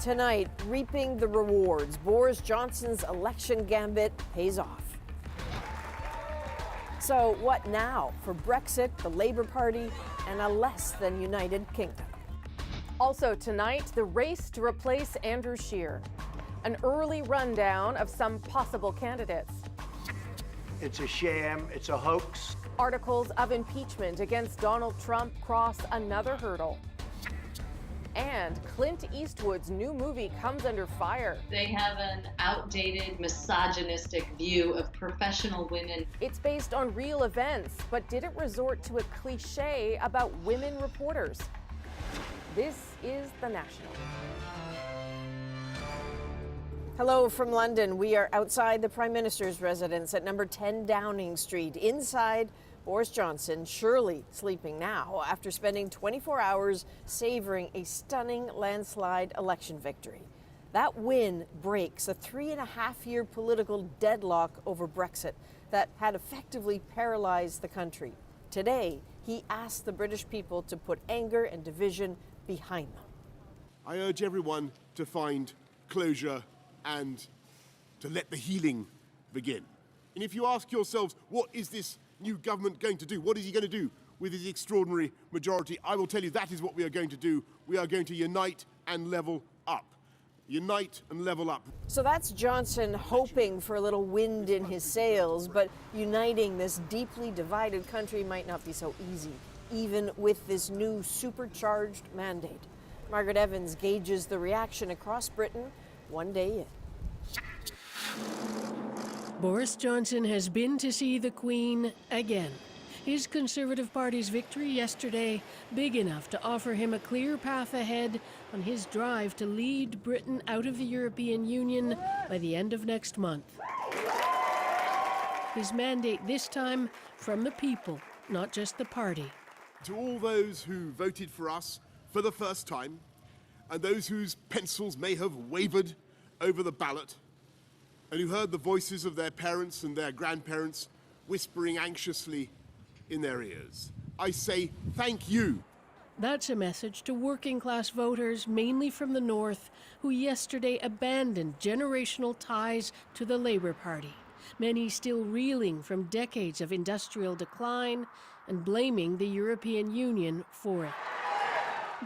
Tonight, reaping the rewards. Boris Johnson's election gambit pays off. So what now for Brexit, the Labour Party, and a less than united kingdom? Also tonight, the race to replace Andrew Scheer. An early rundown of some possible candidates. It's a sham, it's a hoax. Articles of impeachment against Donald Trump cross another hurdle. And Clint Eastwood's new movie comes under fire. They have an outdated, misogynistic view of professional women. It's based on real events, but did it resort to a cliche about women reporters? This is The National. Hello from London. We are outside the Prime Minister's residence at number 10 Downing Street. Inside, Boris Johnson, surely sleeping now after spending 24 hours savoring a stunning landslide election victory. That win breaks a 3.5-year political deadlock over Brexit that had effectively paralyzed the country. Today, he asked the British people to put anger and division behind them. I urge everyone to find closure and to let the healing begin. And if you ask yourselves, what is this new government going to do? What is he going to do with his extraordinary majority? I will tell you that is what we are going to do. We are going to unite and level up. Unite and level up. So that's Johnson hoping for a little wind in his sails, but uniting this deeply divided country might not be so easy, even with this new supercharged mandate. Margaret Evans gauges the reaction across Britain one day in. Boris Johnson has been to see the Queen again. His Conservative Party's victory yesterday, big enough to offer him a clear path ahead on his drive to lead Britain out of the European Union by the end of next month. His mandate this time from the people, not just the party. To all those who voted for us for the first time, and those whose pencils may have wavered over the ballot, and who heard the voices of their parents and their grandparents whispering anxiously in their ears, I say thank you. That's a message to working-class voters, mainly from the north, who yesterday abandoned generational ties to the Labour Party, many still reeling from decades of industrial decline and blaming the European Union for it.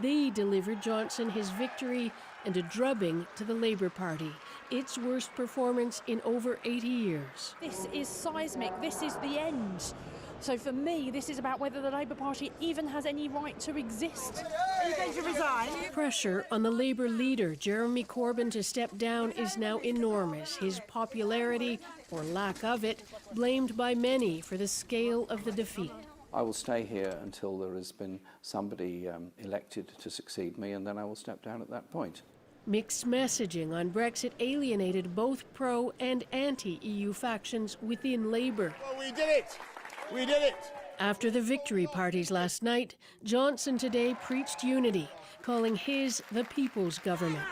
They delivered Johnson his victory and a drubbing to the Labour Party, its worst performance in over 80 years. This is seismic. This is the end. So for me, this is about whether the Labour Party even has any right to exist. Are you going to resign? Pressure on the Labour leader, Jeremy Corbyn, to step down is now enormous. His popularity, or lack of it, blamed by many for the scale of the defeat. I will stay here until there has been somebody elected to succeed me, and then I will step down at that point. Mixed messaging on Brexit alienated both pro- and anti-EU factions within Labour. Well, we did it! We did it! After the victory parties last night, Johnson today preached unity, calling his the people's government.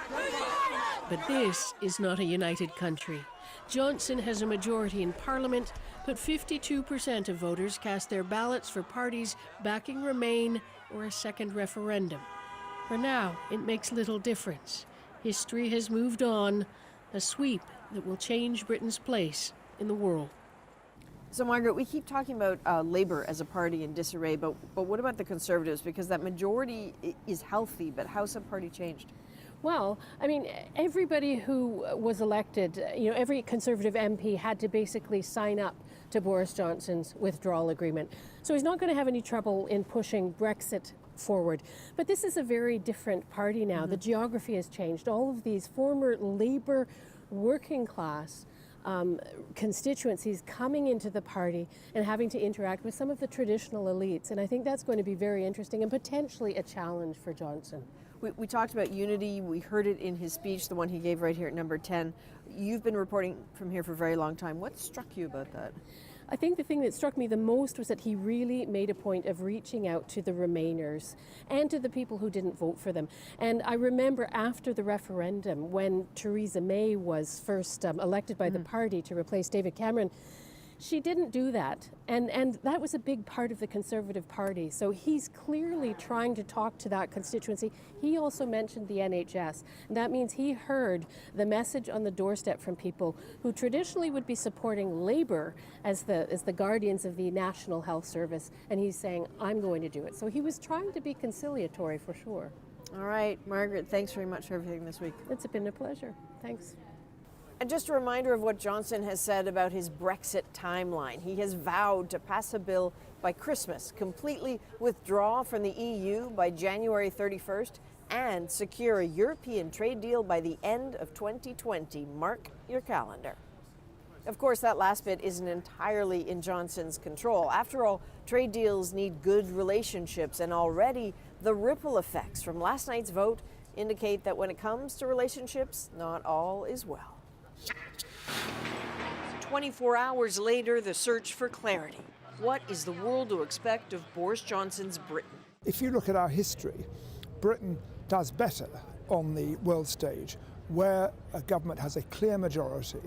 But this is not a united country. Johnson has a majority in Parliament, but 52% of voters cast their ballots for parties backing Remain or a second referendum. For now, it makes little difference. History has moved on, a sweep that will change Britain's place in the world. So, Margaret, we keep talking about Labour as a party in disarray, but what about the Conservatives? Because that majority is healthy, but how's the party changed? Well, I mean, everybody who was elected, every Conservative MP had to basically sign up to Boris Johnson's withdrawal agreement. So he's not going to have any trouble in pushing Brexit forward. But this is a very different party now. The geography has changed. All of these former Labour working class constituencies coming into the party and having to interact with some of the traditional elites. And I think that's going to be very interesting and potentially a challenge for Johnson. We talked about unity. We heard it in his speech, the one he gave right here at number 10. You've been reporting from here for a very long time. What struck you about that? I think the thing that struck me the most was that he really made a point of reaching out to the Remainers and to the people who didn't vote for them. And I remember after the referendum, when Theresa May was first elected by the party to replace David Cameron, She didn't do that, and that was a big part of the Conservative Party. So he's clearly trying to talk to that constituency. He also mentioned the NHS, and that means he heard the message on the doorstep from people who traditionally would be supporting Labour as the guardians of the National Health Service, and he's saying, I'm going to do it. So he was trying to be conciliatory for sure. All right, Margaret, thanks very much for everything this week. It's been a pleasure. Thanks. And just a reminder of what Johnson has said about his Brexit timeline. He has vowed to pass a bill by Christmas, completely withdraw from the EU by January 31st, and secure a European trade deal by the end of 2020. Mark your calendar. Of course, that last bit isn't entirely in Johnson's control. After all, trade deals need good relationships, and already the ripple effects from last night's vote indicate that when it comes to relationships, not all is well. 24 hours later, the search for clarity. What is the world to expect of Boris Johnson's Britain? If you look at our history, Britain does better on the world stage where a government has a clear majority.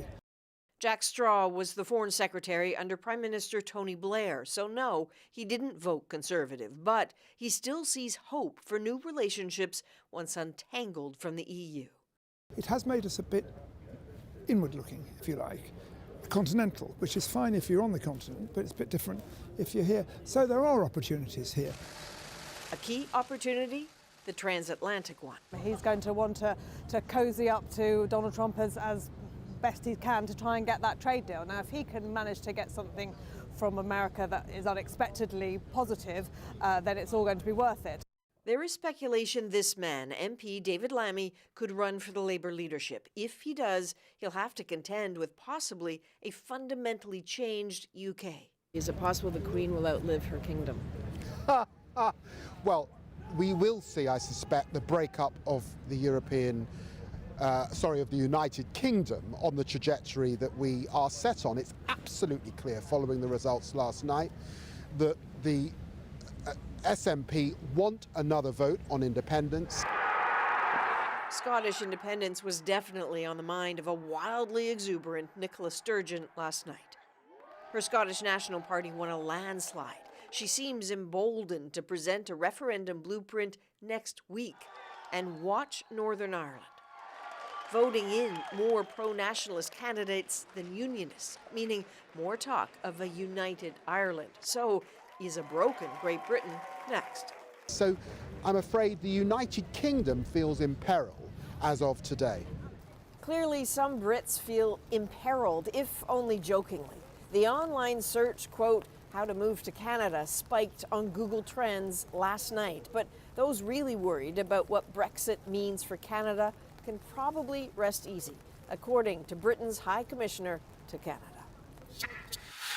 Jack Straw was the Foreign Secretary under Prime Minister Tony Blair, so no, he didn't vote Conservative, but he still sees hope for new relationships once untangled from the EU. It has made us a bit inward-looking, if you like, continental, which is fine if you're on the continent, but it's a bit different if you're here. So there are opportunities here. A key opportunity, the transatlantic one. He's going to want to cozy up to Donald Trump as best he can to try and get that trade deal. Now, if he can manage to get something from America that is unexpectedly positive, then it's all going to be worth it. There is speculation this man, MP David Lammy, could run for the Labour leadership. If he does, he'll have to contend with possibly a fundamentally changed UK. Is it possible the Queen will outlive her kingdom? Well, we will see, I suspect, the breakup of the of the United Kingdom on the trajectory that we are set on. It's absolutely clear, following the results last night, that the SNP want another vote on independence. Scottish independence was definitely on the mind of a wildly exuberant Nicola Sturgeon last night. Her Scottish National Party won a landslide. She seems emboldened to present a referendum blueprint next week. And watch Northern Ireland, voting in more pro-nationalist candidates than unionists, meaning more talk of a united Ireland. So, is a broken Great Britain next? So I'm afraid the United Kingdom feels in peril as of today. Clearly, some Brits feel imperiled, if only jokingly. The online search, quote, how to move to Canada, spiked on Google Trends last night. But those really worried about what Brexit means for Canada can probably rest easy, according to Britain's High Commissioner to Canada.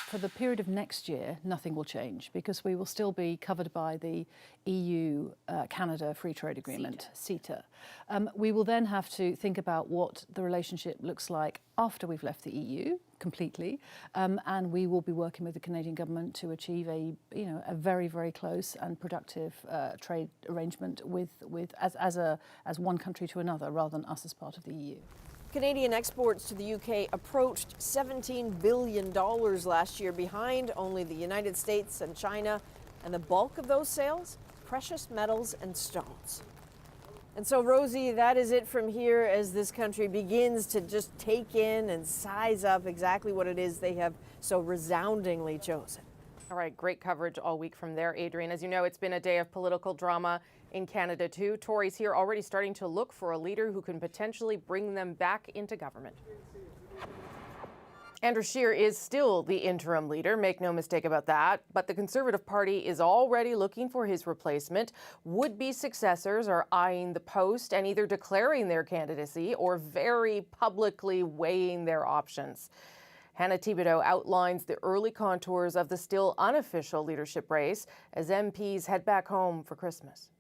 For the period of next year, nothing will change because we will still be covered by the EU-Canada Free Trade Agreement, CETA. We will then have to think about what the relationship looks like after we've left the EU completely, and we will be working with the Canadian government to achieve a very, very close and productive trade arrangement as one country to another, rather than us as part of the EU. Canadian exports to the UK approached $17 billion last year, behind only the United States and China, and the bulk of those sales, precious metals and stones. And so, Rosie, that is it from here as this country begins to just take in and size up exactly what it is they have so resoundingly chosen. All right, great coverage all week from there, Adrian. As you know, it's been a day of political drama in Canada, too. Tories here already starting to look for a leader who can potentially bring them back into government. Andrew Scheer is still the interim leader, make no mistake about that, but the Conservative Party is already looking for his replacement. Would-be successors are eyeing the post and either declaring their candidacy or very publicly weighing their options. Hannah Thibodeau outlines the early contours of the still unofficial leadership race as MPs head back home for Christmas.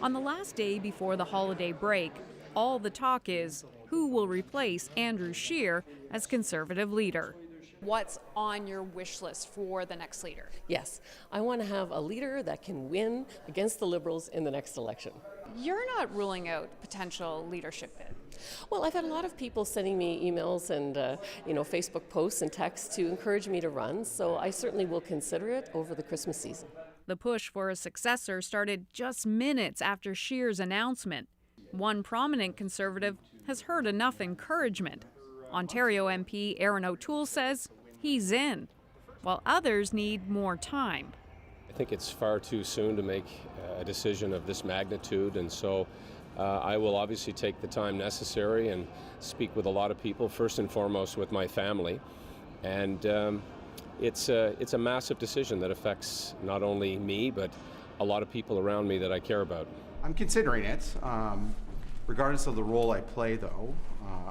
On the last day before the holiday break, all the talk is who will replace Andrew Scheer as Conservative leader. What's on your wish list for the next leader? Yes, I want to have a leader that can win against the Liberals in the next election. You're not ruling out potential leadership bid. Well, I've had a lot of people sending me emails and Facebook posts and texts to encourage me to run, so I certainly will consider it over the Christmas season. The push for a successor started just minutes after Scheer's announcement. One prominent Conservative has heard enough encouragement. Ontario MP Aaron O'Toole says he's in, while others need more time. I think it's far too soon to make a decision of this magnitude, and so I will obviously take the time necessary and speak with a lot of people, first and foremost with my family. And it's a massive decision that affects not only me, but a lot of people around me that I care about. I'm considering it. Regardless of the role I play, though,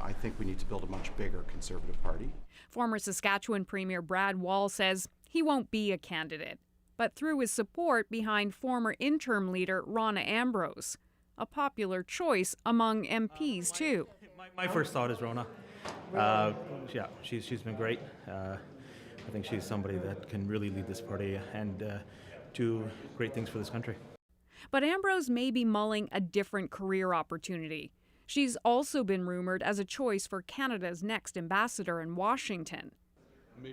I think we need to build a much bigger Conservative Party. Former Saskatchewan Premier Brad Wall says he won't be a candidate, but through his support behind former interim leader Rona Ambrose, a popular choice among MPs too. My first thought is Rona. Yeah, she's been great. I think she's somebody that can really lead this party and do great things for this country. But Ambrose may be mulling a different career opportunity. She's also been rumored as a choice for Canada's next ambassador in Washington.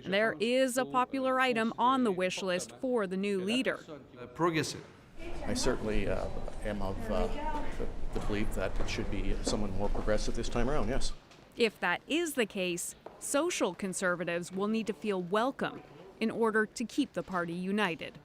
There is a popular item on the wish list for the new leader. Progressive. I certainly am of the belief that it should be someone more progressive this time around, yes. If that is the case, social conservatives will need to feel welcome in order to keep the party united.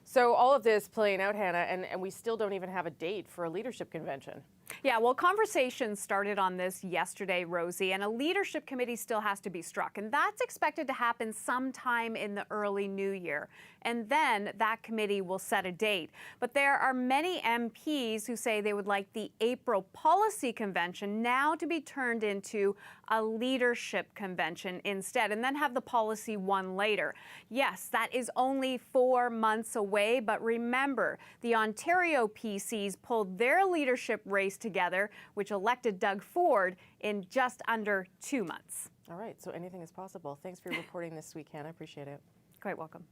So all of this playing out, Hannah, and we still don't even have a date for a leadership convention. Yeah, well, conversations started on this yesterday, Rosie, and a leadership committee still has to be struck. And that's expected to happen sometime in the early new year. And then that committee will set a date. But there are many MPs who say they would like the April policy convention now to be turned into a leadership convention instead, and then have the policy one later. Yes, that is only 4 months away, but remember, the Ontario PCs pulled their leadership race together, which elected Doug Ford in just under 2 months. All right, so anything is possible. Thanks for your reporting this week, Hannah. Appreciate it. Quite welcome.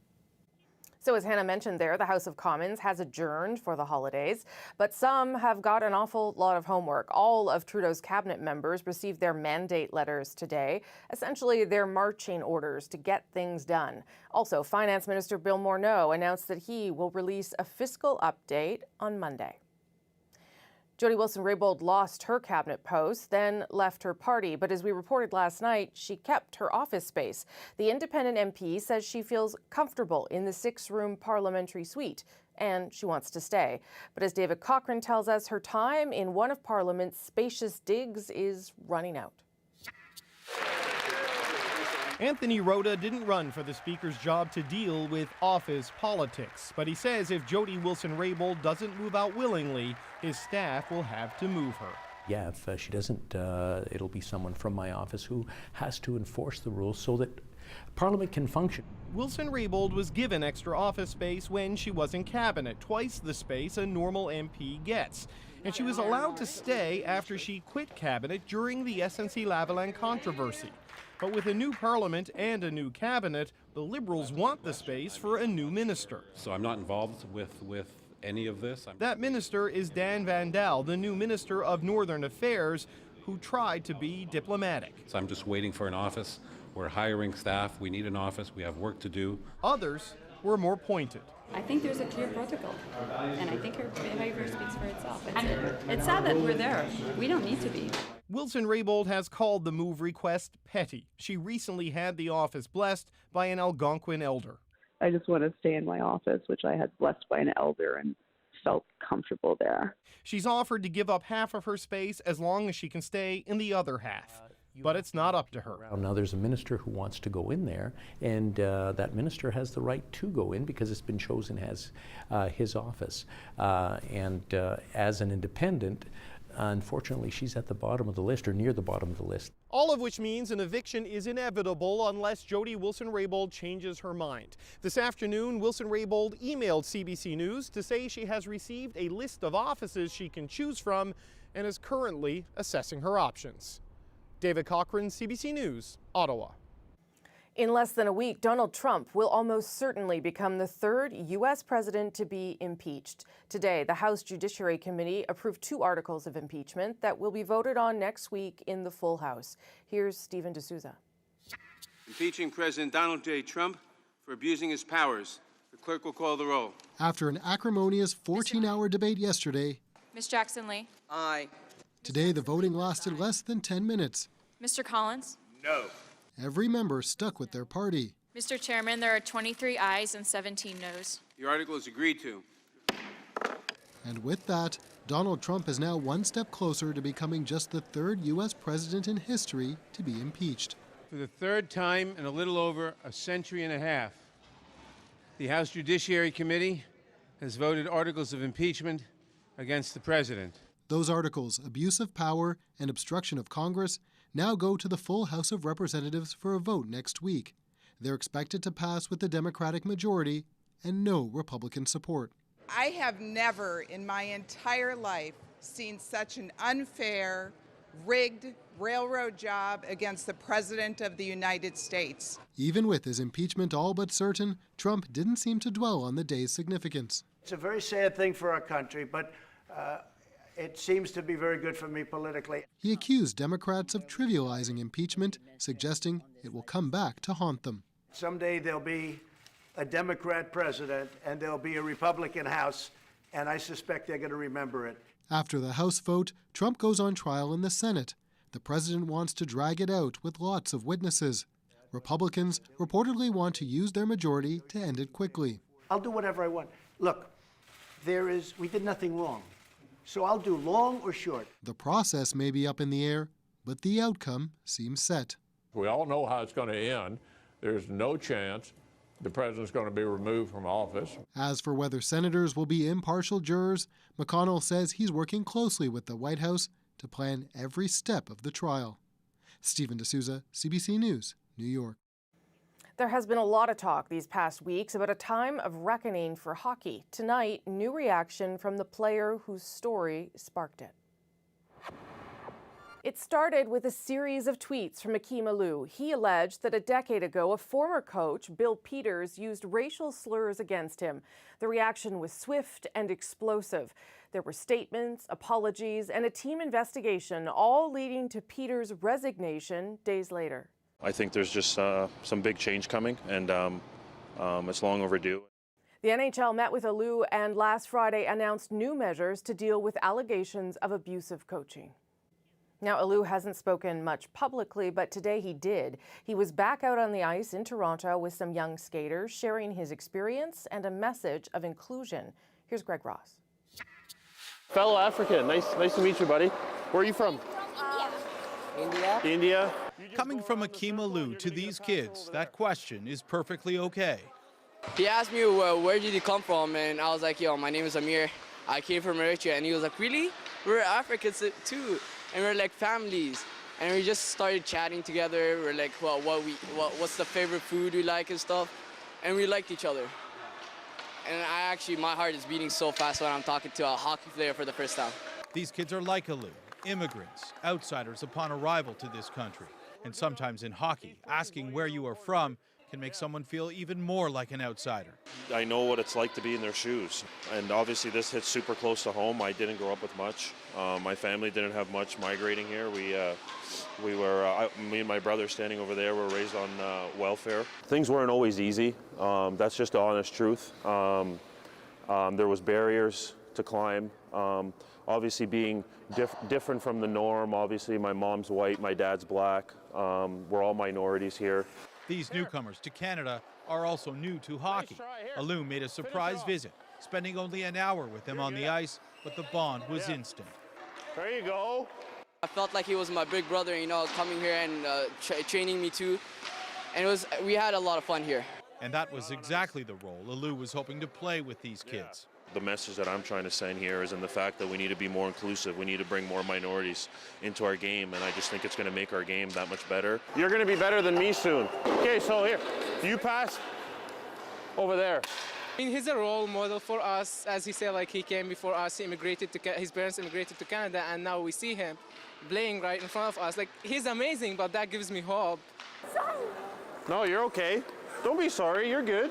So as Hannah mentioned there, the House of Commons has adjourned for the holidays, but some have got an awful lot of homework. All of Trudeau's cabinet members received their mandate letters today, essentially their marching orders to get things done. Also, Finance Minister Bill Morneau announced that he will release a fiscal update on Monday. Jody Wilson-Raybould lost her cabinet post, then left her party. But as we reported last night, she kept her office space. The independent MP says she feels comfortable in the 6-room parliamentary suite, and she wants to stay. But as David Cochrane tells us, her time in one of Parliament's spacious digs is running out. Anthony Rota didn't run for the Speaker's job to deal with office politics, but he says if Jody Wilson-Raybould doesn't move out willingly, his staff will have to move her. Yeah, if she doesn't, it'll be someone from my office who has to enforce the rules so that Parliament can function. Wilson-Raybould was given extra office space when she was in cabinet, twice the space a normal MP gets. And she was allowed to stay after she quit cabinet during the SNC-Lavalin controversy. But with a new parliament and a new cabinet, the Liberals want the space for a new minister. So I'm not involved with any of this. That minister is Dan Vandal, the new Minister of Northern Affairs, who tried to be diplomatic. So I'm just waiting for an office. We're hiring staff. We need an office. We have work to do. Others were more pointed. I think there's a clear protocol, and I think her behavior speaks for itself. It's sad that we're there. We don't need to be. Wilson-Raybould has called the move request petty. She recently had the office blessed by an Algonquin elder. I just want to stay in my office, which I had blessed by an elder, and felt comfortable there. She's offered to give up half of her space as long as she can stay in the other half. But it's not up to her. Now there's a minister who wants to go in there, and that minister has the right to go in because it's been chosen as his office. As an independent, unfortunately, she's at the bottom of the list or near the bottom of the list. All of which means an eviction is inevitable unless Jody Wilson-Raybould changes her mind. This afternoon, Wilson-Raybould emailed CBC News to say she has received a list of offices she can choose from and is currently assessing her options. David Cochrane, CBC News, Ottawa. In less than a week, Donald Trump will almost certainly become the third U.S. president to be impeached. Today, the House Judiciary Committee approved 2 articles of impeachment that will be voted on next week in the full House. Here's Stephen D'Souza. Impeaching President Donald J. Trump for abusing his powers. The clerk will call the roll. After an acrimonious 14-hour debate yesterday, Ms. Jackson Lee. Aye. Today the voting lasted less than 10 minutes. Mr. Collins. No. Every member stuck with their party. Mr. Chairman, there are 23 ayes and 17 noes. The article is agreed to. And with that, Donald Trump is now one step closer to becoming just the third U.S. president in history to be impeached. For the third time in a little over a century and a half, the House Judiciary Committee has voted articles of impeachment against the president. Those articles, abuse of power and obstruction of Congress, now go to the full House of Representatives for a vote next week. They're expected to pass with the Democratic majority and no Republican support. I have never in my entire life seen such an unfair, rigged railroad job against the President of the United States. Even with his impeachment all but certain, Trump didn't seem to dwell on the day's significance. It's a very sad thing for our country, but it seems to be very good for me politically. He accused Democrats of trivializing impeachment, suggesting it will come back to haunt them. Someday there'll be a Democrat president and there'll be a Republican House, and I suspect they're going to remember it. After the House vote, Trump goes on trial in the Senate. The president wants to drag it out with lots of witnesses. Republicans reportedly want to use their majority to end it quickly. I'll do whatever I want. Look, we did nothing wrong. So I'll do long or short. The process may be up in the air, but the outcome seems set. We all know how it's going to end. There's no chance the president's going to be removed from office. As for whether senators will be impartial jurors, McConnell says he's working closely with the White House to plan every step of the trial. Stephen D'Souza, CBC News, New York. There has been a lot of talk these past weeks about a time of reckoning for hockey. Tonight, new reaction from the player whose story sparked it. It started with a series of tweets from Akeem Alou. He alleged that a decade ago, a former coach, Bill Peters, used racial slurs against him. The reaction was swift and explosive. There were statements, apologies, and a team investigation, all leading to Peters' resignation days later. I think there's just some big change coming, and it's long overdue. The NHL met with Alou and last Friday announced new measures to deal with allegations of abusive coaching. Now, Alou hasn't spoken much publicly, but today he did. He was back out on the ice in Toronto with some young skaters, sharing his experience and a message of inclusion. Here's Greg Ross. Fellow African, nice to meet you, buddy. Where are you from? India. India. Coming from Akeem Alou to these kids, that question is perfectly okay. He asked me where did you come from, and I was like, yo, my name is Amir. I came from Eritrea, and he was like, really? We're Africans too, and we're like families. And we just started chatting together. We're like, well, what's the favorite food we like and stuff, and we liked each other. And my heart is beating so fast when I'm talking to a hockey player for the first time. These kids are like Alou, immigrants, outsiders upon arrival to this country. And sometimes in hockey, asking where you are from can make someone feel even more like an outsider. I know what it's like to be in their shoes, and obviously this hits super close to home. I didn't grow up with much. My family didn't have much migrating here. Me and my brother standing over there were raised on welfare. Things weren't always easy. That's just the honest truth. There was barriers to climb. Obviously being different from the norm. Obviously my mom's white, my dad's black. We're all minorities here. These newcomers to Canada are also new to hockey. Alou made a surprise visit, spending only an hour with them on the ice, but the bond was instant. There you go. I felt like he was my big brother, coming here and training me too. And we had a lot of fun here. And that was exactly the role Alou was hoping to play with these kids. The message that I'm trying to send here is in the fact that we need to be more inclusive. We need to bring more minorities into our game, and I just think it's going to make our game that much better. You're going to be better than me soon. Okay, so here, you pass over there. He's a role model for us. As he said, he came before us, his parents immigrated to Canada, and now we see him playing right in front of us. He's amazing, but that gives me hope. No, you're okay. Don't be sorry, you're good.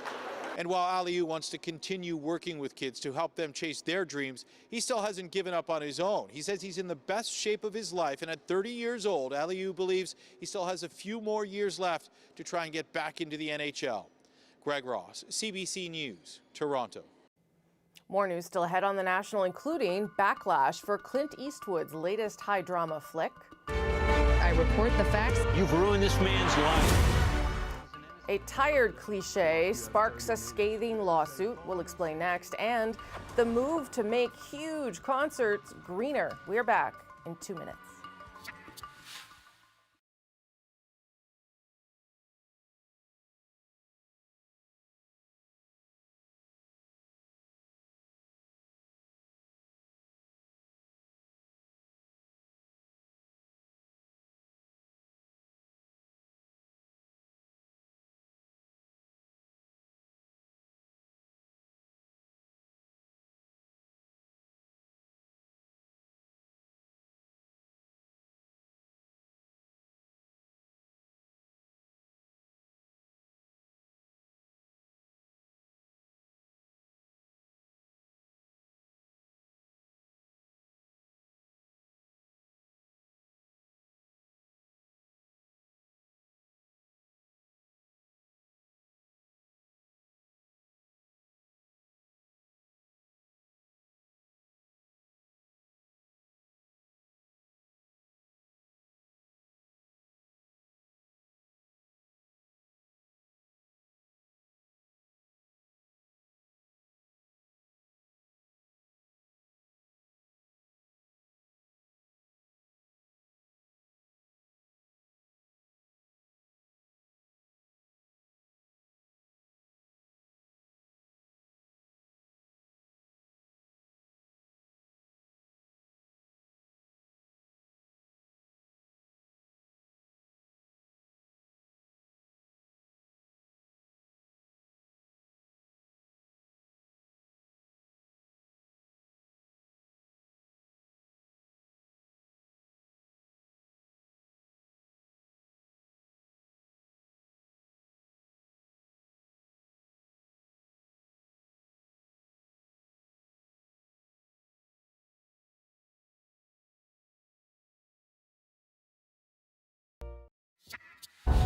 And while Aliou wants to continue working with kids to help them chase their dreams, he still hasn't given up on his own. He says he's in the best shape of his life, and at 30 years old, Aliou believes he still has a few more years left to try and get back into the NHL. Greg Ross, CBC News, Toronto. More news still ahead on The National, including backlash for Clint Eastwood's latest high-drama flick. I report the facts. You've ruined this man's life. A tired cliche sparks a scathing lawsuit. We'll explain next. And the move to make huge concerts greener. We're back in 2 minutes.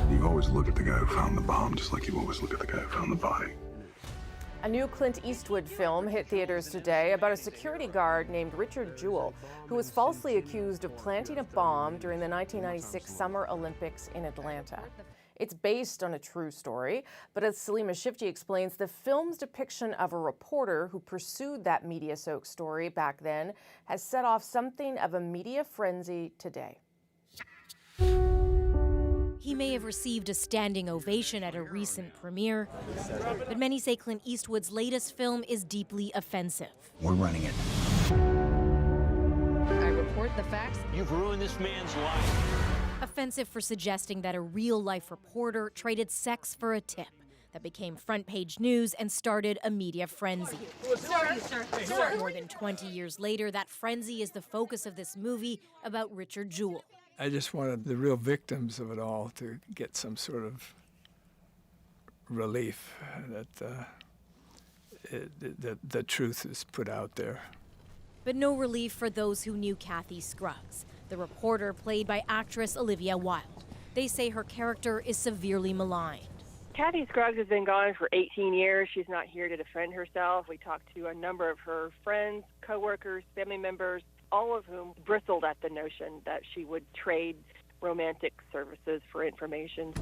You always look at the guy who found the bomb, just like you always look at the guy who found the body. A new Clint Eastwood film hit theaters today about a security guard named Richard Jewell, who was falsely accused of planting a bomb during the 1996 Summer Olympics in Atlanta. It's based on a true story, but as Salima Shifty explains, the film's depiction of a reporter who pursued that media-soaked story back then has set off something of a media frenzy today. He may have received a standing ovation at a recent premiere, but many say Clint Eastwood's latest film is deeply offensive. We're running it. I report the facts. You've ruined this man's life. Offensive for suggesting that a real-life reporter traded sex for a tip that became front-page news and started a media frenzy. Sorry, sir. More than 20 years later, that frenzy is the focus of this movie about Richard Jewell. I just wanted the real victims of it all to get some sort of relief that the truth is put out there. But no relief for those who knew Kathy Scruggs, the reporter played by actress Olivia Wilde. They say her character is severely maligned. Kathy Scruggs has been gone for 18 years. She's not here to defend herself. We talked to a number of her friends, coworkers, family members, all of whom bristled at the notion that she would trade romantic services for information.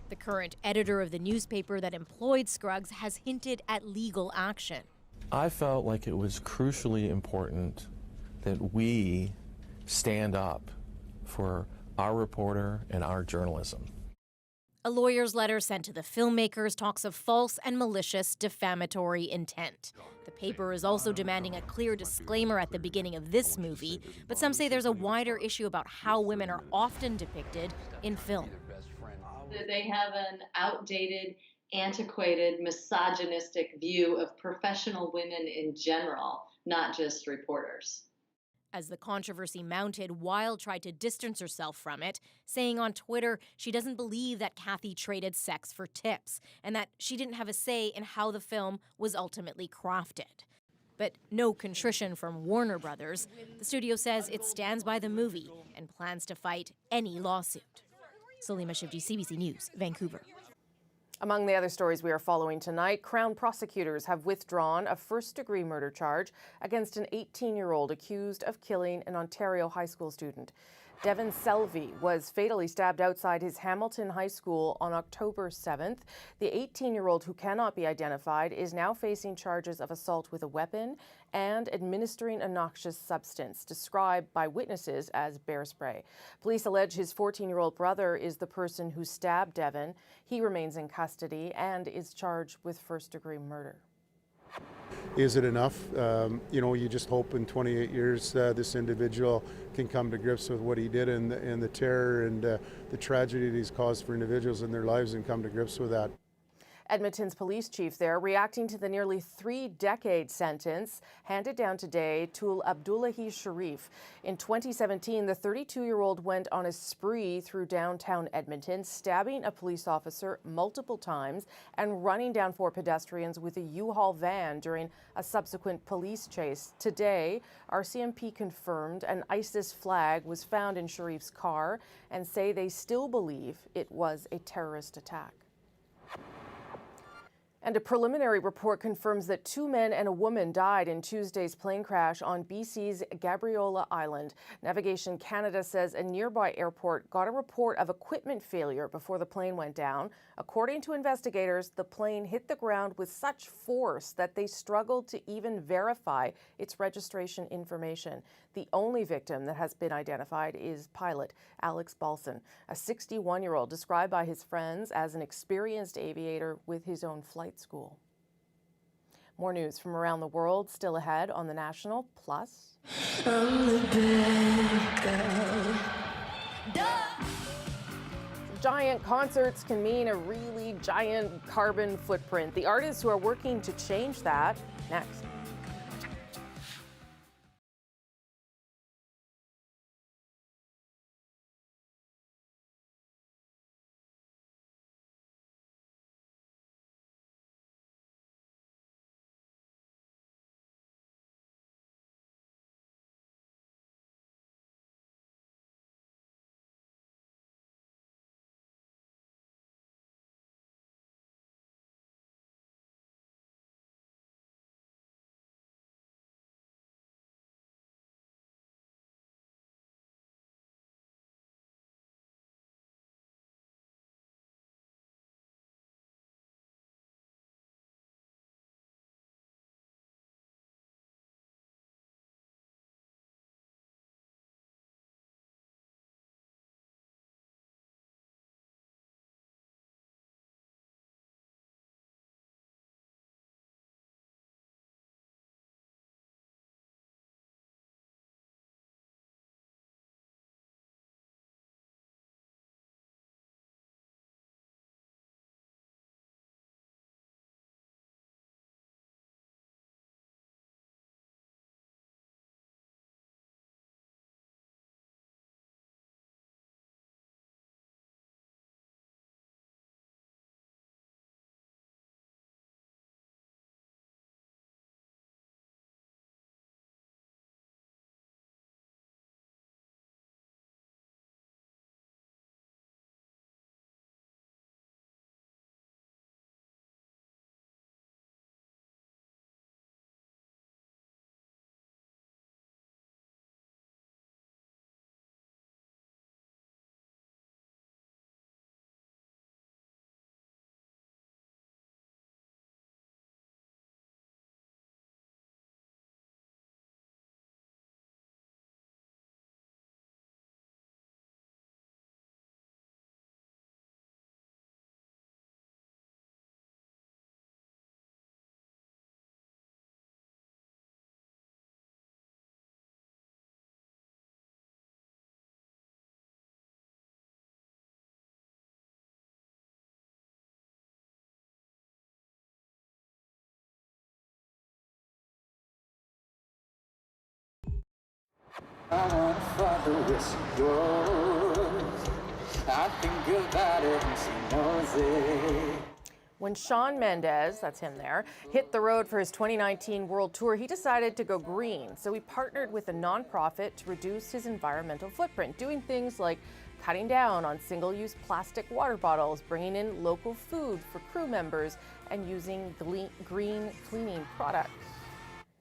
The current editor of the newspaper that employed Scruggs has hinted at legal action. I felt like it was crucially important that we stand up for our reporter and our journalism. A lawyer's letter sent to the filmmakers talks of false and malicious defamatory intent. The paper is also demanding a clear disclaimer at the beginning of this movie, but some say there's a wider issue about how women are often depicted in film. They have an outdated, antiquated, misogynistic view of professional women in general, not just reporters. as the controversy mounted, Wilde tried to distance herself from it, saying on Twitter she doesn't believe that Kathy traded sex for tips and that she didn't have a say in how the film was ultimately crafted. But no contrition from Warner Brothers. The studio says it stands by the movie and plans to fight any lawsuit. Salima Shivji, CBC News, Vancouver. Among the other stories we are following tonight, Crown prosecutors have withdrawn a first-degree murder charge against an 18-year-old accused of killing an Ontario high school student. Devon Selvey was fatally stabbed outside his Hamilton High School on October 7th. The 18-year-old, who cannot be identified, is now facing charges of assault with a weapon and administering a noxious substance, described by witnesses as bear spray. Police allege his 14-year-old brother is the person who stabbed Devon. He remains in custody and is charged with first-degree murder. Is it enough? You just hope in 28 years this individual can come to grips with what he did and the terror and the tragedy that he's caused for individuals in their lives and come to grips with that. Edmonton's police chief there reacting to the nearly 3-decade sentence handed down today to Abdullahi Sharif. In 2017, the 32-year-old went on a spree through downtown Edmonton, stabbing a police officer multiple times and running down 4 pedestrians with a U-Haul van during a subsequent police chase. Today, RCMP confirmed an ISIS flag was found in Sharif's car and say they still believe it was a terrorist attack. And a preliminary report confirms that 2 men and a woman died in Tuesday's plane crash on BC's Gabriola Island. Navigation Canada says a nearby airport got a report of equipment failure before the plane went down. According to investigators, the plane hit the ground with such force that they struggled to even verify its registration information. The only victim that has been identified is pilot Alex Balson, a 61-year-old described by his friends as an experienced aviator with his own flight school. More news from around the world still ahead on the National Plus. Giant concerts can mean a really giant carbon footprint. The artists who are working to change that, next. I wanna follow where she goes. I think about it and she knows it. When Shawn Mendes, that's him there, hit the road for his 2019 world tour, he decided to go green. So he partnered with a nonprofit to reduce his environmental footprint, doing things like cutting down on single-use plastic water bottles, bringing in local food for crew members, and using green cleaning products.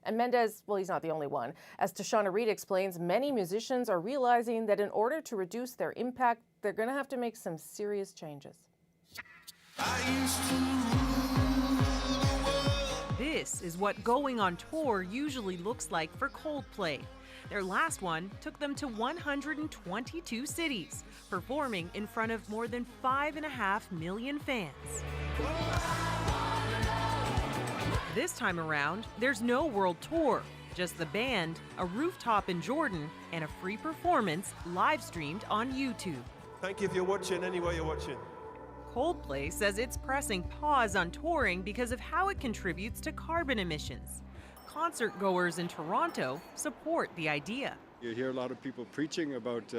And Mendes, well, he's not the only one. As Tashana Reed explains, many musicians are realizing that in order to reduce their impact, they're going to have to make some serious changes. This is what going on tour usually looks like for Coldplay. Their last one took them to 122 cities, performing in front of more than 5.5 million fans. This time around, there's no world tour, just the band, a rooftop in Jordan, and a free performance live-streamed on YouTube. Thank you if you're watching, anywhere you're watching. Coldplay says it's pressing pause on touring because of how it contributes to carbon emissions. Concert goers in Toronto support the idea. You hear a lot of people preaching about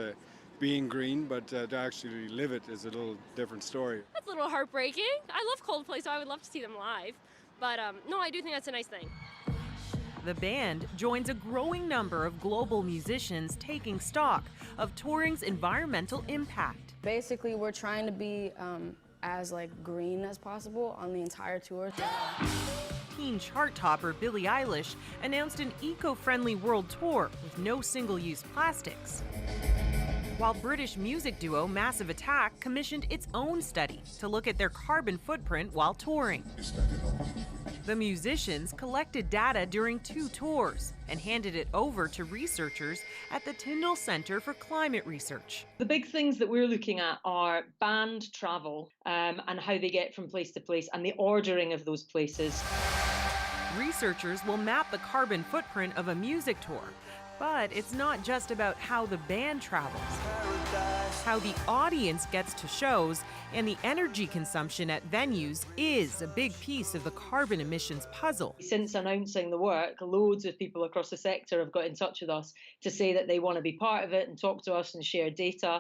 being green, but to actually live it is a little different story. That's a little heartbreaking. I love Coldplay, so I would love to see them live. But no, I do think that's a nice thing. The band joins a growing number of global musicians taking stock of touring's environmental impact. Basically, we're trying to be as green as possible on the entire tour. Teen chart topper Billie Eilish announced an eco-friendly world tour with no single-use plastics. While British music duo Massive Attack commissioned its own study to look at their carbon footprint while touring. The musicians collected data during 2 tours and handed it over to researchers at the Tyndall Centre for Climate Research. The big things that we're looking at are band travel and how they get from place to place and the ordering of those places. Researchers will map the carbon footprint of a music tour, but it's not just about how the band travels. How the audience gets to shows and the energy consumption at venues is a big piece of the carbon emissions puzzle. Since announcing the work, loads of people across the sector have got in touch with us to say that they want to be part of it and talk to us and share data.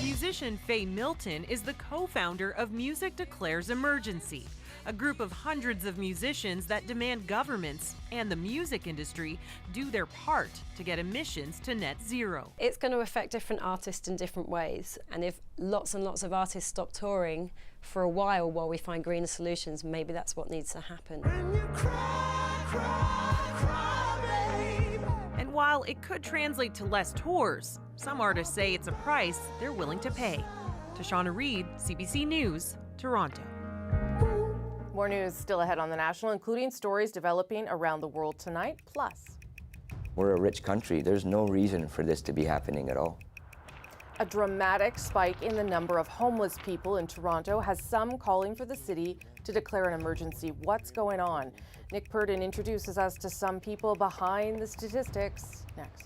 Musician Faye Milton is the co-founder of Music Declares Emergency, a group of hundreds of musicians that demand governments and the music industry do their part to get emissions to net zero. It's going to affect different artists in different ways, and if lots and lots of artists stop touring for a while we find greener solutions, maybe that's what needs to happen. And while it could translate to less tours, some artists say it's a price they're willing to pay. Tashana Reed, CBC News, Toronto. More news still ahead on The National, including stories developing around the world tonight. Plus, we're a rich country. There's no reason for this to be happening at all. a dramatic spike in the number of homeless people in Toronto has some calling for the city to declare an emergency. What's going on? Nick Purdon introduces us to some people behind the statistics next.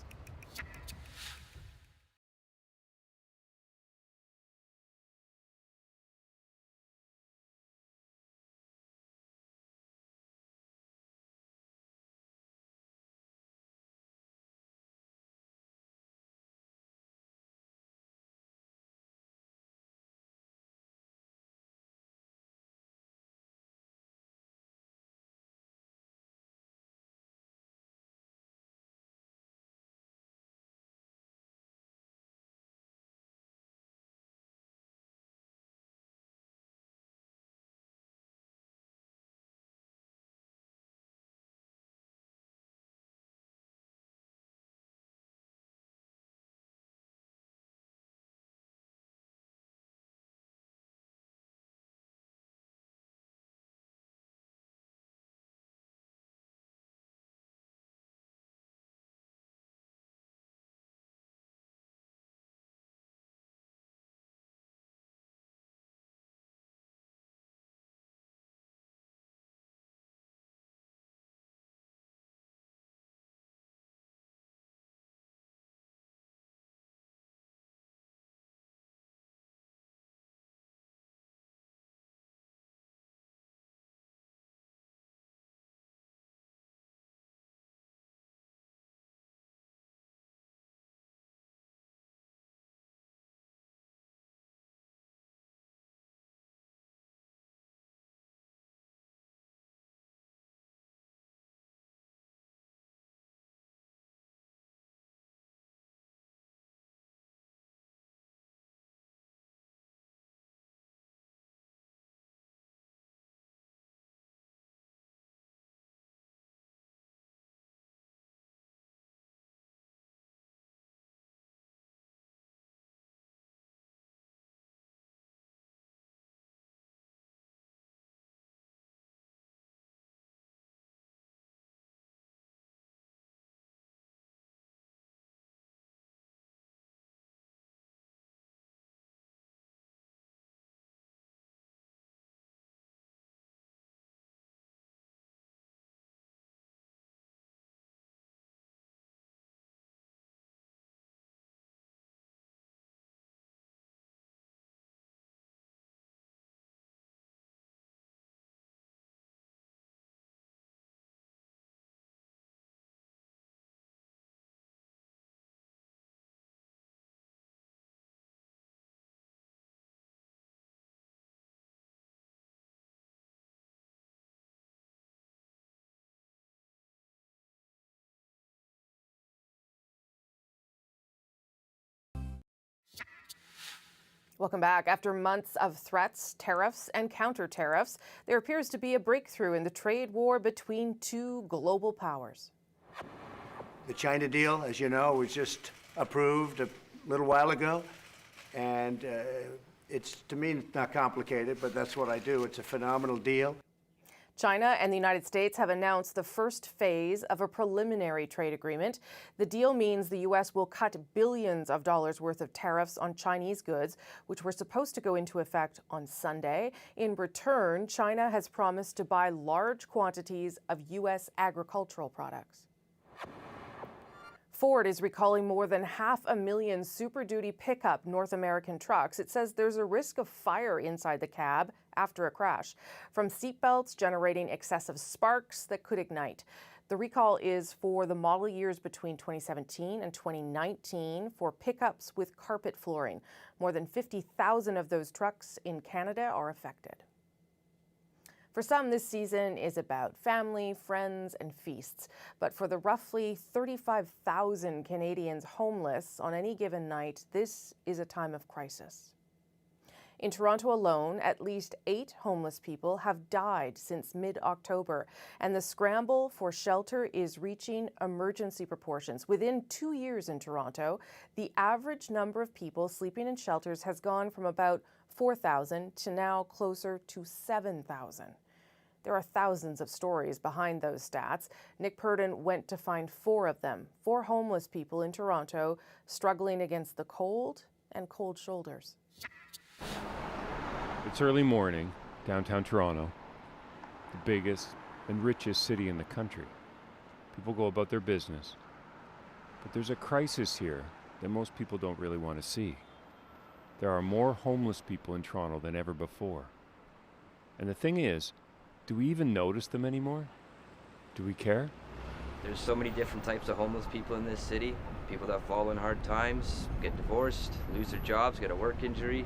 Welcome back. After months of threats, tariffs, and counter-tariffs, there appears to be a breakthrough in the trade war between two global powers. The China deal, as you know, was just approved a little while ago, and it's, to me, not complicated, but that's what I do. It's a phenomenal deal. China and the United States have announced the first phase of a preliminary trade agreement. The deal means the U.S. will cut billions of dollars worth of tariffs on Chinese goods, which were supposed to go into effect on Sunday. In return, China has promised to buy large quantities of U.S. agricultural products. Ford is recalling more than 500,000 Super Duty pickup North American trucks. It says there's a risk of fire inside the cab after a crash, from seatbelts generating excessive sparks that could ignite. The recall is for the model years between 2017 and 2019 for pickups with carpet flooring. More than 50,000 of those trucks in Canada are affected. For some, this season is about family, friends, and feasts. But for the roughly 35,000 Canadians homeless on any given night, this is a time of crisis. In Toronto alone, at least 8 homeless people have died since mid-October, and the scramble for shelter is reaching emergency proportions. Within 2 years in Toronto, the average number of people sleeping in shelters has gone from about 4,000 to now closer to 7,000. There are thousands of stories behind those stats. Nick Purdon went to find 4 of them, 4 homeless people in Toronto struggling against the cold and cold shoulders. It's early morning, downtown Toronto, the biggest and richest city in the country. People go about their business. But there's a crisis here that most people don't really want to see. There are more homeless people in Toronto than ever before. And the thing is, do we even notice them anymore? Do we care? There's so many different types of homeless people in this city. People that fall in hard times, get divorced, lose their jobs, get a work injury.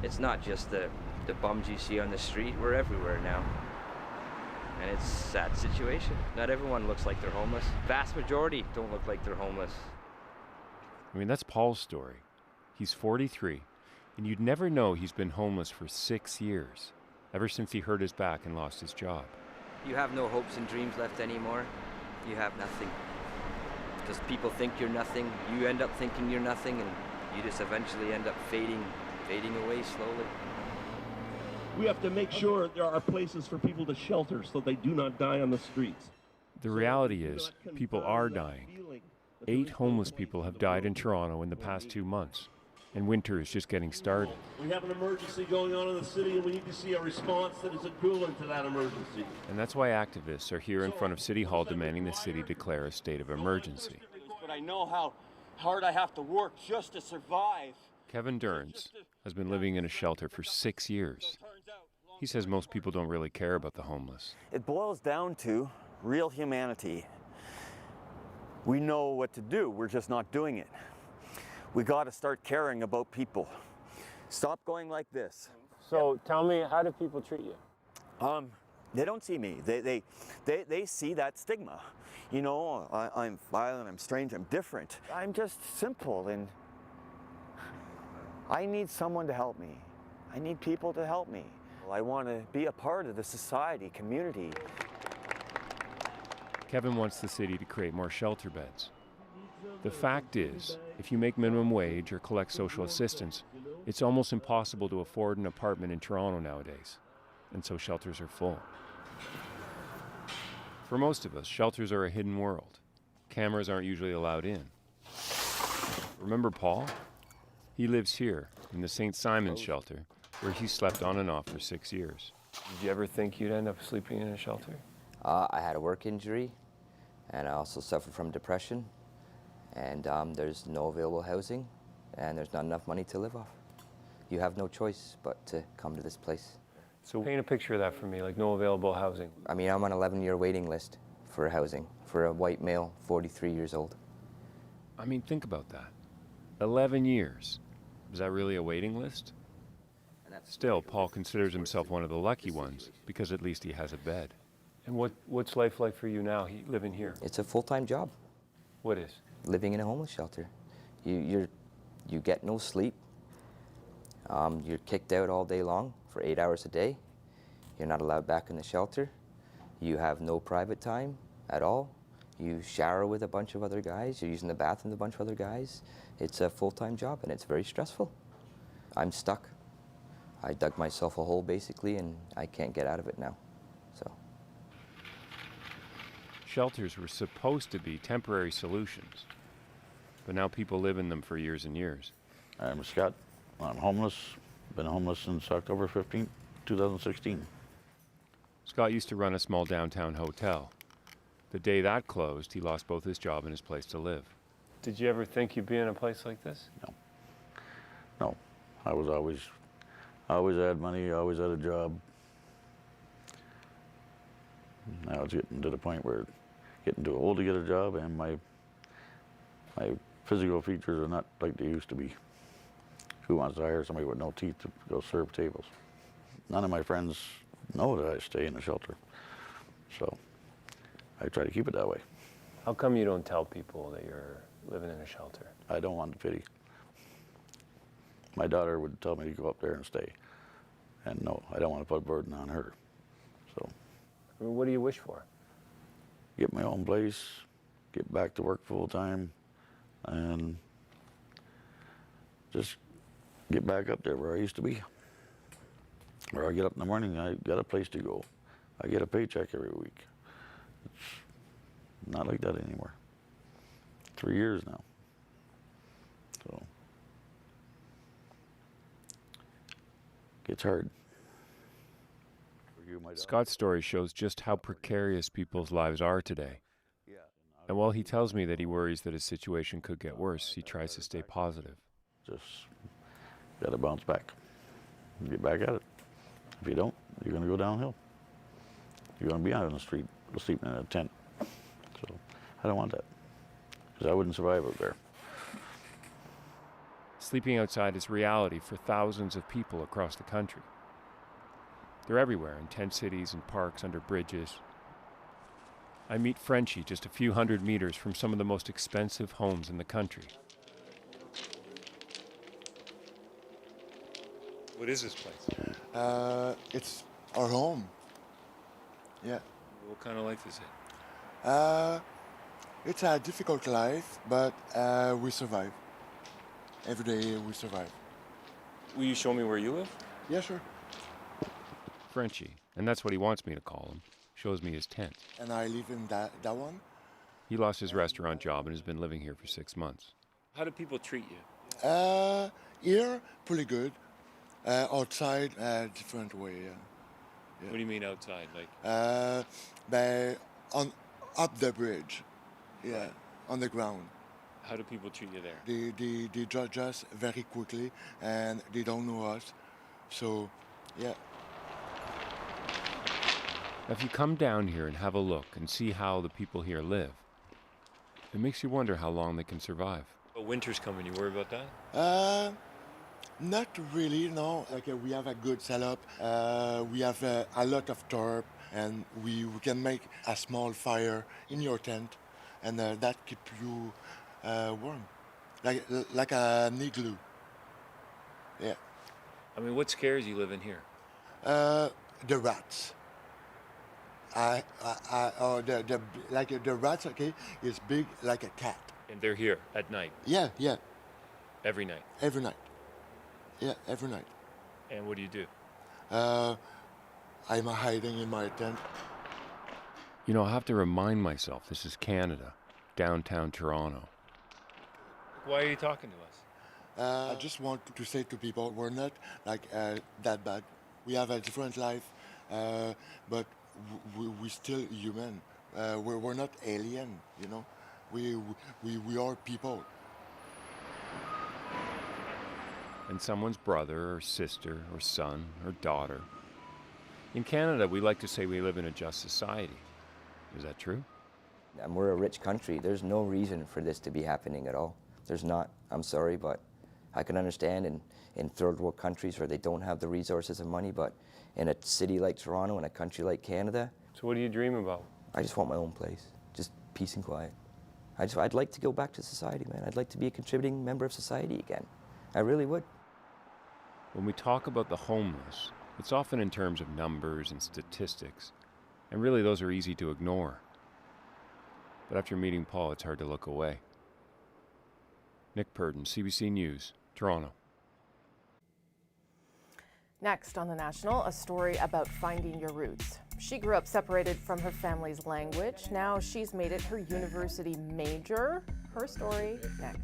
It's not just the bums you see on the street. We're everywhere now. And it's a sad situation. Not everyone looks like they're homeless. Vast majority don't look like they're homeless. I mean, that's Paul's story. He's 43, and you'd never know he's been homeless for 6 years, ever since he hurt his back and lost his job. You have no hopes and dreams left anymore. You have nothing. Because people think you're nothing. You end up thinking you're nothing, and you just eventually end up fading away slowly. We have to make sure there are places for people to shelter so they do not die on the streets. The reality is, people are dying. 8 homeless people have died in Toronto in the past 2 months, and winter is just getting started. We have an emergency going on in the city, and we need to see a response that is equivalent to that emergency. And that's why activists are here in front of City Hall demanding the city declare a state of emergency. But I know how hard I have to work just to survive. Kevin Derns has been living in a shelter for 6 years. He says most people don't really care about the homeless. It boils down to real humanity. We know what to do, we're just not doing it. We got to start caring about people. Stop going like this. So tell me, how do people treat you? They don't see me. They see that stigma. You know, I'm violent, I'm strange, I'm different. I'm just simple, and I need someone to help me. I need people to help me. I want to be a part of the society, community. Kevin wants the city to create more shelter beds. The fact is, if you make minimum wage or collect social assistance, it's almost impossible to afford an apartment in Toronto nowadays, and so shelters are full. For most of us, shelters are a hidden world. Cameras aren't usually allowed in. Remember Paul? He lives here, in the St. Simon's shelter, where he slept on and off for 6 years. Did you ever think you'd end up sleeping in a shelter? I had a work injury, and I also suffered from depression. And there's no available housing, and there's not enough money to live off. You have no choice but to come to this place. So paint a picture of that for me, like no available housing. I mean, I'm on an 11-year waiting list for housing for a white male, 43 years old. I mean, think about that. 11 years. Is that really a waiting list? Still, Paul considers himself one of the lucky ones, because at least he has a bed. And what's life like for you now, living here? It's a full-time job. What is? Living in a homeless shelter. You get no sleep. You're kicked out all day long for 8 hours a day. You're not allowed back in the shelter. You have no private time at all. You shower with a bunch of other guys. You're using the bathroom with a bunch of other guys. It's a full-time job and it's very stressful. I'm stuck. I dug myself a hole basically and I can't get out of it now. So. Shelters were supposed to be temporary solutions, but now people live in them for years and years. I'm Scott. I'm homeless. Been homeless since October 15th, 2016. Scott used to run a small downtown hotel. The day that closed, he lost both his job and his place to live. Did you ever think you'd be in a place like this? No. No. I always had money, always had a job. Now it's getting to the point where getting too old to get a job, and my physical features are not like they used to be. Who wants to hire somebody with no teeth to go serve tables? None of my friends know that I stay in a shelter, so I try to keep it that way. How come you don't tell people that you're living in a shelter? I don't want the pity. My daughter would tell me to go up there and stay, and no, I don't want to put a burden on her. So, I mean, what do you wish for? Get my own place, get back to work full time, and just get back up there where I used to be. Where I get up in the morning, I got a place to go. I get a paycheck every week. It's not like that anymore. 3 years now. So, it's hard. Scott's story shows just how precarious people's lives are today. And while he tells me that he worries that his situation could get worse, he tries to stay positive. Just got to bounce back. Get back at it. If you don't, you're going to go downhill. You're going to be out on the street, sleeping in a tent. So I don't want that, because I wouldn't survive out there. Sleeping outside is reality for thousands of people across the country. They're everywhere, in tent cities and parks, under bridges. I meet Frenchie just a few hundred meters from some of the most expensive homes in the country. What is this place? It's our home. Yeah. What kind of life is it? It's a difficult life, but we survive. Every day we survive. Will you show me where you live? Yeah, sure. Frenchie, and that's what he wants me to call him, shows me his tent. And I live in that one. He lost his restaurant job and has been living here for 6 months. How do people treat you? Here, pretty good. Outside, different way. Yeah. What do you mean outside? Like? Up the bridge. Yeah, right. On the ground. How do people treat you there? They judge us very quickly, and they don't know us. So, yeah. If you come down here and have a look and see how the people here live, it makes you wonder how long they can survive. But winter's coming, you worry about that? Not really, no. Like we have a good setup. We have a lot of tarp, and we can make a small fire in your tent, and that keeps you warm, like an igloo. Yeah. I mean, what scares you living here? The rats. The rats, okay, is big like a cat. And they're here at night? Yeah. Every night? Every night. Yeah, every night. And what do you do? I'm hiding in my tent. You know, I have to remind myself this is Canada, downtown Toronto. Why are you talking to us? I just want to say to people, we're not like that bad. We have a different life, but we're still human. We're not alien, you know. We are people. And someone's brother or sister or son or daughter. In Canada, we like to say we live in a just society. Is that true? And we're a rich country. There's no reason for this to be happening at all. There's not. I'm sorry, but I can understand in third world countries where they don't have the resources and money, but in a city like Toronto, in a country like Canada. So what do you dream about? I just want my own place, just peace and quiet. I'd like to go back to society, man. I'd like to be a contributing member of society again. I really would. When we talk about the homeless, it's often in terms of numbers and statistics, and really those are easy to ignore. But after meeting Paul, it's hard to look away. Nick Purdon, CBC News, Toronto. Next on The National, a story about finding your roots. She grew up separated from her family's language. Now she's made it her university major. Her story next.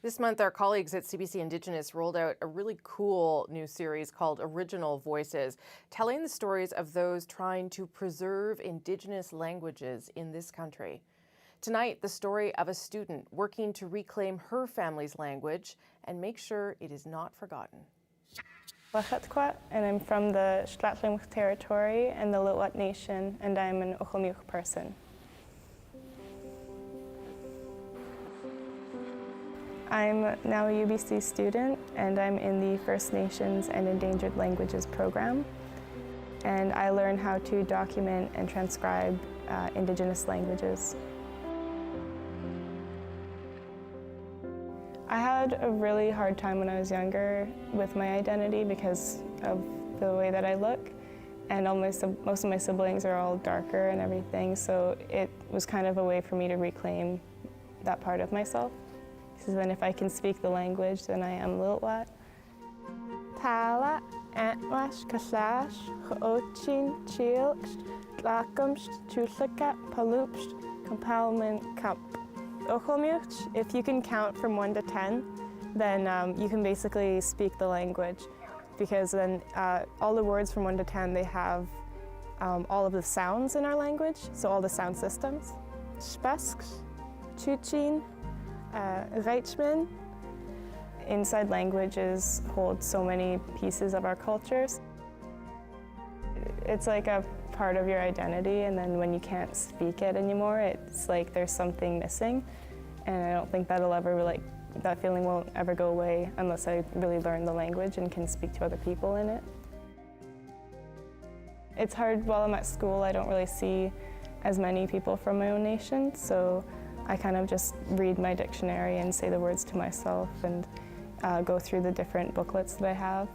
This month, our colleagues at CBC Indigenous rolled out a really cool new series called Original Voices, telling the stories of those trying to preserve Indigenous languages in this country. Tonight, the story of a student working to reclaim her family's language and make sure it is not forgotten. And I'm from the Stratford territory and the Litwat Nation, and I'm an Ohlmiuch person. I'm now a UBC student, and I'm in the First Nations and Endangered Languages program. And I learn how to document and transcribe Indigenous languages. I had a really hard time when I was younger with my identity because of the way that I look. And most of my siblings are all darker and everything, so it was kind of a way for me to reclaim that part of myself. Because then if I can speak the language, then I am Lilwat. Tala, Antwash, Kaslash, Hoochin, Chilch, Tlakumst, Chuslaka, Palupst, Compalman, Kamp. Okhomurch, if you can count from 1 to 10, then you can basically speak the language. Because then all the words from 1 to 10, they have all of the sounds in our language, so all the sound systems. Spasks, Chuchin, Reichman. Inside languages hold so many pieces of our cultures. It's like a part of your identity, and then when you can't speak it anymore, it's like there's something missing. And I don't think that'll ever, that feeling won't ever go away unless I really learn the language and can speak to other people in it. It's hard while I'm at school. I don't really see as many people from my own nation, so I kind of just read my dictionary and say the words to myself and go through the different booklets that I have.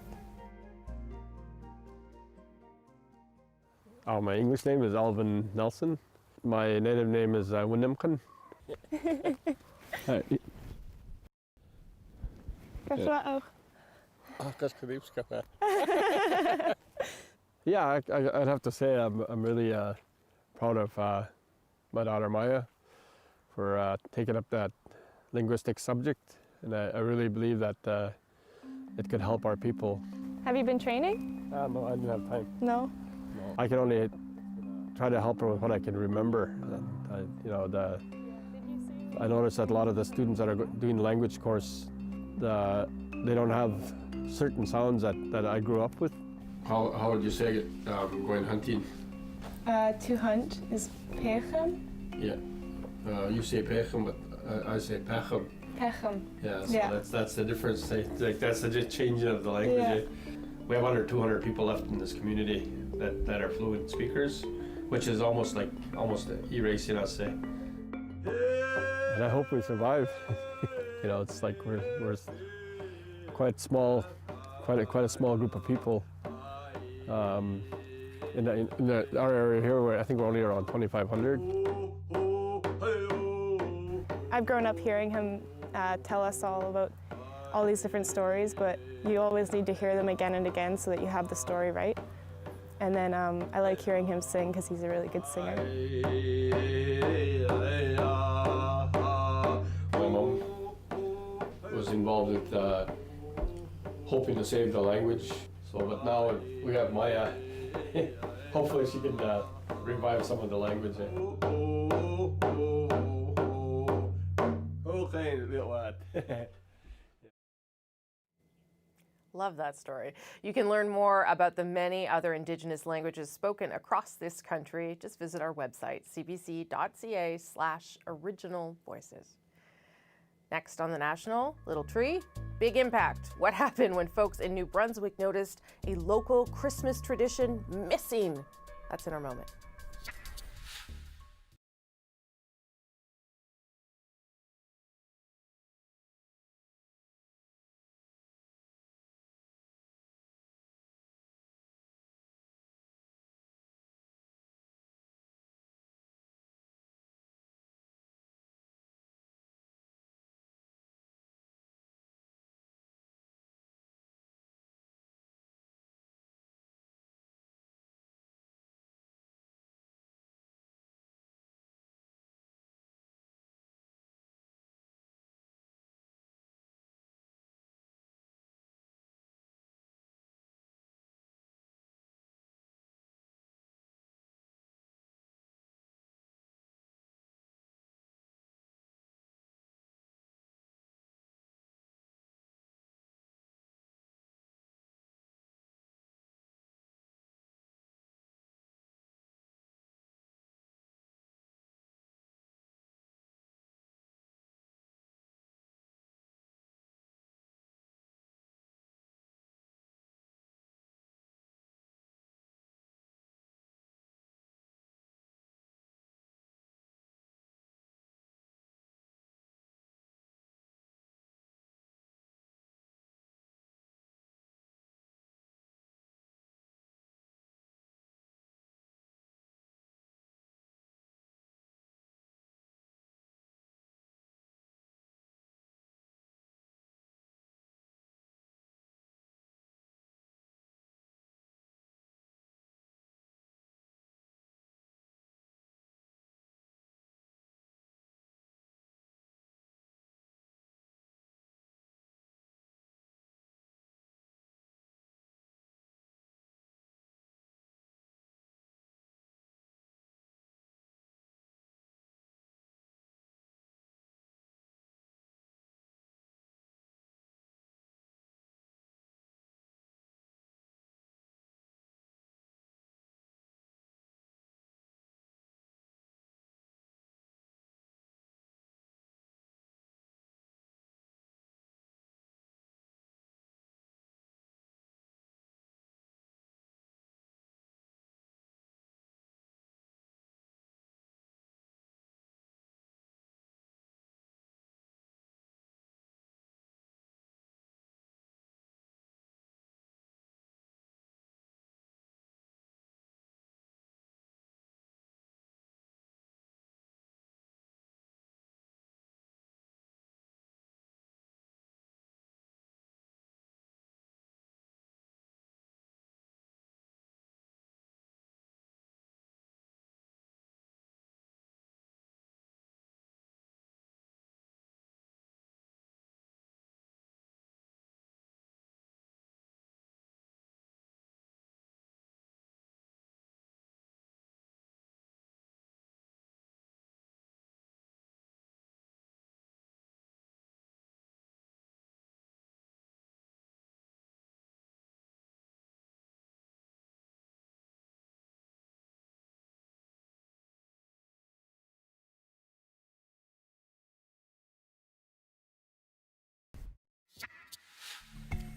My English name is Alvin Nelson. My native name is Winnimkin. Yeah, I'd have to say I'm really proud of my daughter Maya for taking up that linguistic subject, and I really believe that it could help our people. Have you been training? No, I didn't have time. No? I can only try to help her with what I can remember. I noticed that a lot of the students that are doing the language course, they don't have certain sounds that I grew up with. How would you say it, going hunting? To hunt is pechem. Yeah, you say pechem, but I say pechem. Pechem. Yeah, so Yeah. that's the difference. That's the just changing of the language. Yeah. We have under 200 people left in this community that are fluent speakers, which is almost erasing us. And I hope we survive. It's like we're quite small, quite a small group of people. In our area here, where I think we're only around 2,500. I've grown up hearing him tell us all about all these different stories, but you always need to hear them again and again so that you have the story right. And then I like hearing him sing because he's a really good singer. My mom was involved with hoping to save the language. But now we have Maya. Hopefully she can revive some of the language. Love that story. You can learn more about the many other Indigenous languages spoken across this country. Just visit our website, cbc.ca/original voices. Next on The National, Little Tree, big impact. What happened when folks in New Brunswick noticed a local Christmas tradition missing? That's in our moment.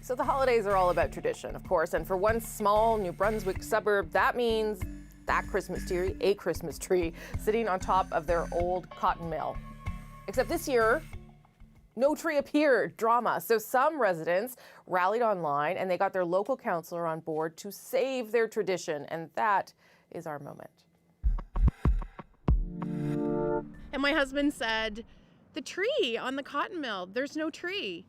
So the holidays are all about tradition, of course, and for one small New Brunswick suburb, that means that Christmas tree, a Christmas tree, sitting on top of their old cotton mill. Except this year, no tree appeared. Drama. So some residents rallied online and they got their local councillor on board to save their tradition, and that is our moment. And my husband said, the tree on the cotton mill, there's no tree.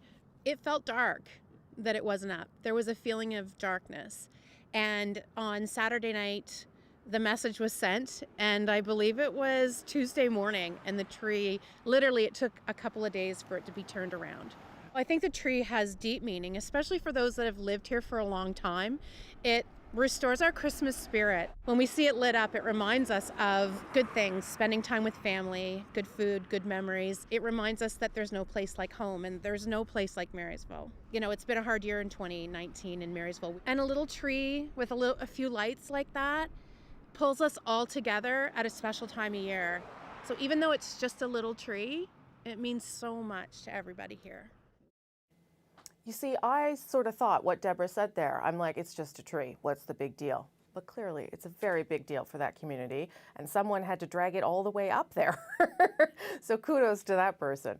It felt dark that it wasn't up. There was a feeling of darkness. And on Saturday night, the message was sent, and I believe it was Tuesday morning, and the tree, literally it took a couple of days for it to be turned around. I think the tree has deep meaning, especially for those that have lived here for a long time. It restores our Christmas spirit. When we see it lit up, it reminds us of good things, spending time with family, good food, good memories. It reminds us that there's no place like home, and there's no place like Marysville. You know, it's been a hard year in 2019 in Marysville, and a little tree with a few lights like that pulls us all together at a special time of year. So even though it's just a little tree, it means so much to everybody here. You see, I sort of thought what Deborah said there. I'm like, it's just a tree. What's the big deal? But clearly, it's a very big deal for that community, and someone had to drag it all the way up there. So kudos to that person.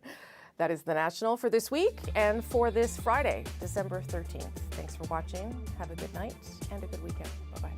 That is the National for this week and for this Friday, December 13th. Thanks for watching. Have a good night and a good weekend. Bye-bye.